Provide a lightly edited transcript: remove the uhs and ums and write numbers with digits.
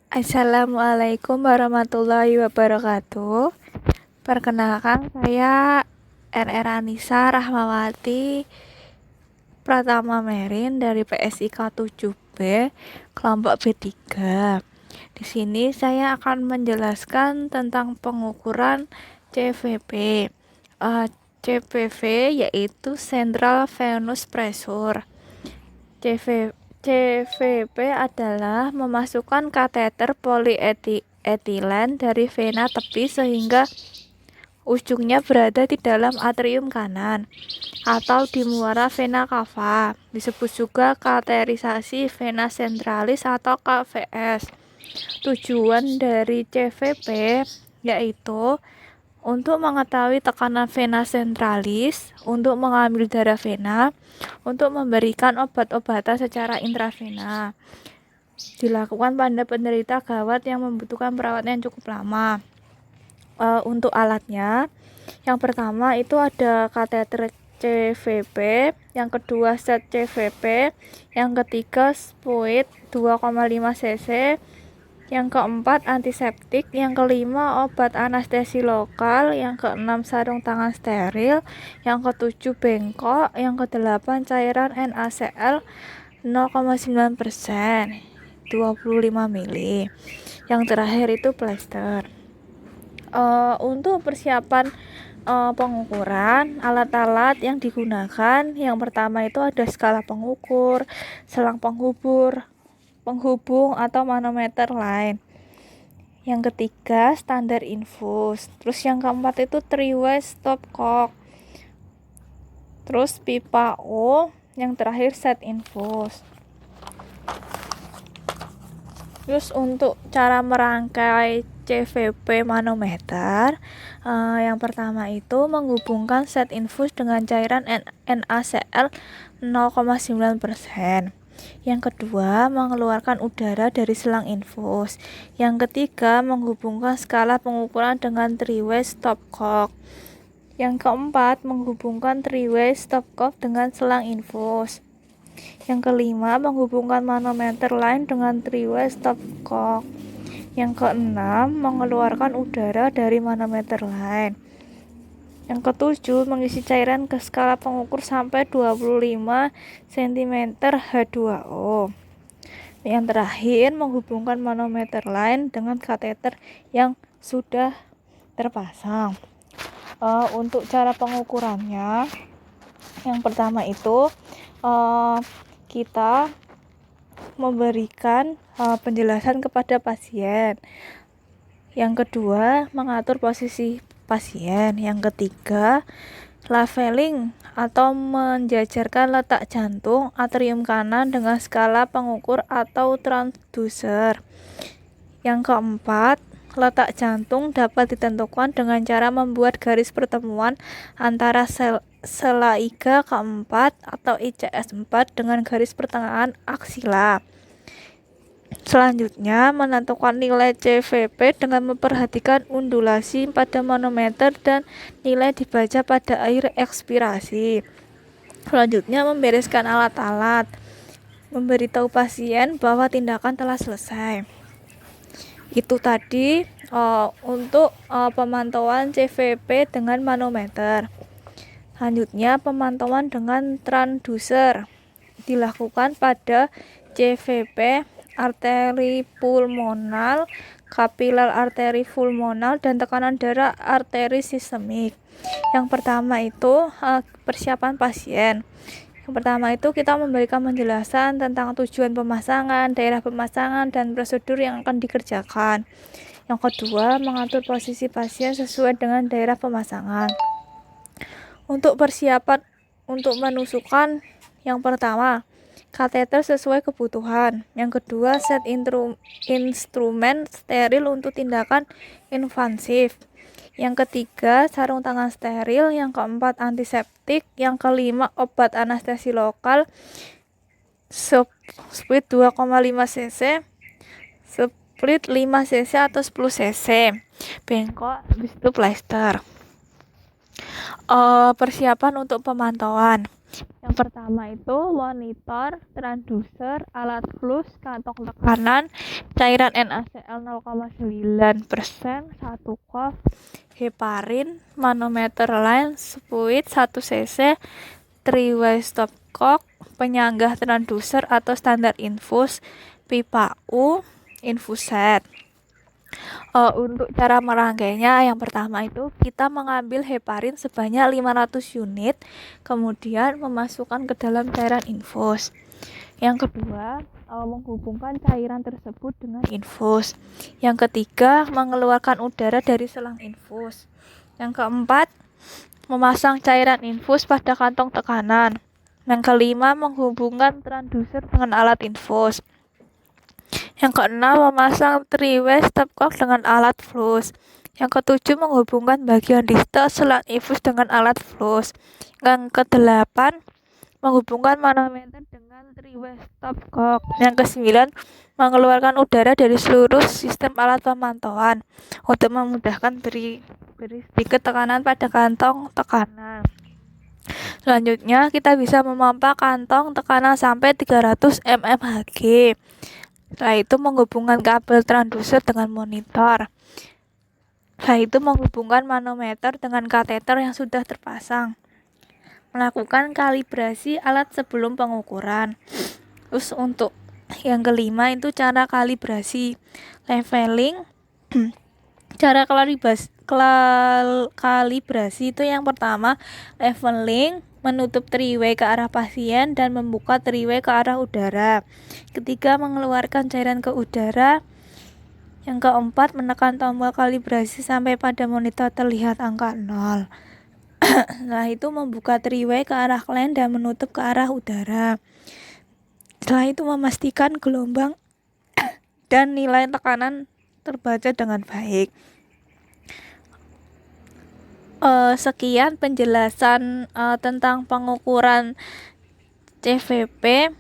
Assalamualaikum warahmatullahi wabarakatuh. Perkenalkan, saya RR Anissa Rahmawati Pratama Merin dari PSIK 7B kelompok B3. Di sini saya akan menjelaskan tentang pengukuran CVP. CVV yaitu Central Venous Pressure. CVP adalah memasukkan kateter polietilen dari vena tepi sehingga ujungnya berada di dalam atrium kanan atau di muara vena cava. Disebut juga kateterisasi vena centralis atau KVS. Tujuan dari CVP yaitu untuk mengetahui tekanan vena centralis, untuk mengambil darah vena, untuk memberikan obat-obatan secara intravena. Dilakukan pada penderita gawat yang membutuhkan perawatan yang cukup lama. Untuk alatnya, yang pertama itu ada kateter CVP, yang kedua set CVP, yang ketiga spuit 2,5 cc, yang keempat antiseptik, yang kelima obat anestesi lokal, yang keenam sarung tangan steril, yang ketujuh bengkok, yang kedelapan cairan NaCl 0,9%, 25 ml. Yang terakhir itu plester. Untuk persiapan pengukuran, alat-alat yang digunakan, yang pertama itu ada skala pengukur, selang penghubung atau manometer line. Yang ketiga standar infus. Terus yang keempat itu three-way stopcock. Terus pipa O. Yang terakhir set infus. Terus untuk cara merangkai CVP manometer, yang pertama itu menghubungkan set infus dengan cairan NaCl 0,9%. Yang kedua, mengeluarkan udara dari selang infus. Yang ketiga, menghubungkan skala pengukuran dengan three-way stopcock. Yang keempat, menghubungkan three-way stopcock dengan selang infus. Yang kelima, menghubungkan manometer line dengan three-way stopcock. Yang keenam, mengeluarkan udara dari manometer line. Yang ketujuh, mengisi cairan ke skala pengukur sampai 25 cm H2O. Yang terakhir, menghubungkan manometer line dengan kateter yang sudah terpasang. Untuk cara pengukurannya, yang pertama itu kita memberikan penjelasan kepada pasien. Yang kedua, mengatur posisi pasien. Yang ketiga, leveling atau menjajarkan letak jantung atrium kanan dengan skala pengukur atau transducer. Yang keempat, letak jantung dapat ditentukan dengan cara membuat garis pertemuan antara sela iga keempat atau ICS4 dengan garis pertengahan aksila. Selanjutnya, menentukan nilai CVP dengan memperhatikan undulasi pada manometer dan nilai dibaca pada akhir ekspirasi. Selanjutnya, membereskan alat-alat, memberitahu pasien bahwa tindakan telah selesai. Itu tadi untuk pemantauan CVP dengan manometer. Selanjutnya, pemantauan dengan transducer dilakukan pada CVP arteri pulmonal, kapiler arteri pulmonal, dan tekanan darah arteri sistemik. Yang pertama itu persiapan pasien. Yang pertama itu kita memberikan penjelasan tentang tujuan pemasangan, daerah pemasangan, dan prosedur yang akan dikerjakan. Yang kedua, mengatur posisi pasien sesuai dengan daerah pemasangan. Untuk persiapan untuk menusukan, yang pertama, kateter sesuai kebutuhan. Yang kedua, set instrumen steril untuk tindakan invasif. Yang ketiga, sarung tangan steril. Yang keempat, antiseptik. Yang kelima, obat anestesi lokal. Split 2,5 cc. Split 5 cc atau 10 cc. Bengkok, habis itu plester. Persiapan untuk pemantauan. Yang pertama itu monitor, transducer, alat flux, kantong tekanan, cairan NaCl 0,9%, 1 cup, heparin, manometer line, spuit 1 cc, 3-way stopcock, penyanggah transducer atau standar infus, pipa U, infuset. Untuk cara merangkainya, yang pertama itu kita mengambil heparin sebanyak 500 unit, kemudian memasukkan ke dalam cairan infus. Yang kedua, menghubungkan cairan tersebut dengan infus. Yang ketiga, mengeluarkan udara dari selang infus. Yang keempat, memasang cairan infus pada kantong tekanan. Yang kelima, menghubungkan transducer dengan alat infus. Yang keenam, memasang 3-way stopcock dengan alat flux. Yang ketujuh, menghubungkan bagian distal selang infus dengan alat flux. Yang kedelapan, menghubungkan manometer dengan 3-way stopcock. Yang kesembilan, mengeluarkan udara dari seluruh sistem alat pemantauan untuk memudahkan beri sedikit tekanan pada kantong tekanan. Selanjutnya, kita bisa memompa kantong tekanan sampai 300 mmHg. Setelah itu menghubungkan kabel transducer dengan monitor. Setelah itu menghubungkan manometer dengan kateter yang sudah terpasang. Melakukan kalibrasi alat sebelum pengukuran. Terus untuk yang kelima itu cara kalibrasi leveling. Cara kalibrasi itu yang pertama leveling, menutup 3-way ke arah pasien dan membuka 3-way ke arah udara. Ketiga, mengeluarkan cairan ke udara. Yang keempat, menekan tombol kalibrasi sampai pada monitor terlihat angka 0. Setelah itu membuka 3-way ke arah klien dan menutup ke arah udara. Setelah itu memastikan gelombang dan nilai tekanan terbaca dengan baik. Sekian penjelasan tentang pengukuran CVP.